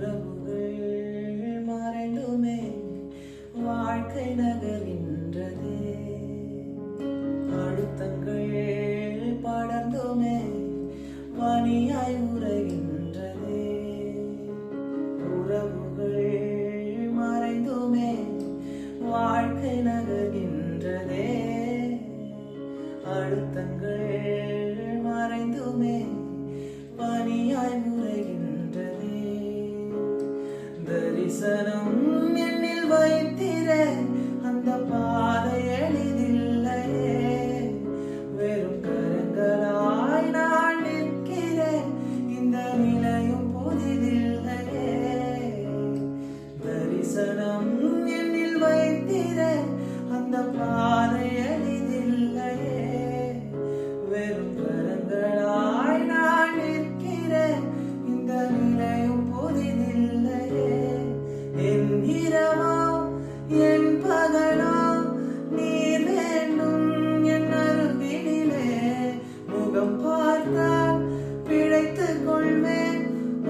உறவுகள் மறைந்துமே வாழ்க்கை நகர்கின்றதே. அழுத்தங்கள் படர்ந்துமே பனியாய் உறைகின்றதே. உறவுகள் மறைந்துமே வாழ்க்கை நகர்கின்றதே. அழுத்தங்கள் மறைந்துமே பனியாய் உறைகின்றதே. தரிசனம் என்னில் வைத்திரே, அந்த பாதை எளிதில்லையே. வெறும் கரங்களாய் நான் நிற்கிறேன், இந்த நிலையும் புதிதில்லையே. தரிசனம் என்னில் வைத்திரே, அந்த பாதை எளிதில்லையே. வெறும் கரங்களாய் நான் நிற்கிறேன், இந்த நிலையும் புதிதில்லையே. என் இரவா என் பகலா நீர் வேண்டும் என் அருகினிலே. முகம் பார்த்தால் பிழைத்துக் கொள்வேன்,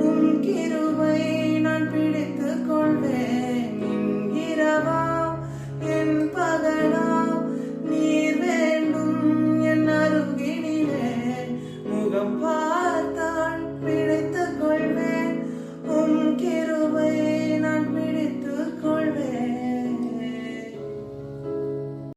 உன் கிருபை நான் பிடித்துக் கொள்வேன். என் இரவா என் பகலா நீர் வேண்டும் என் அருகினிலே. முகம்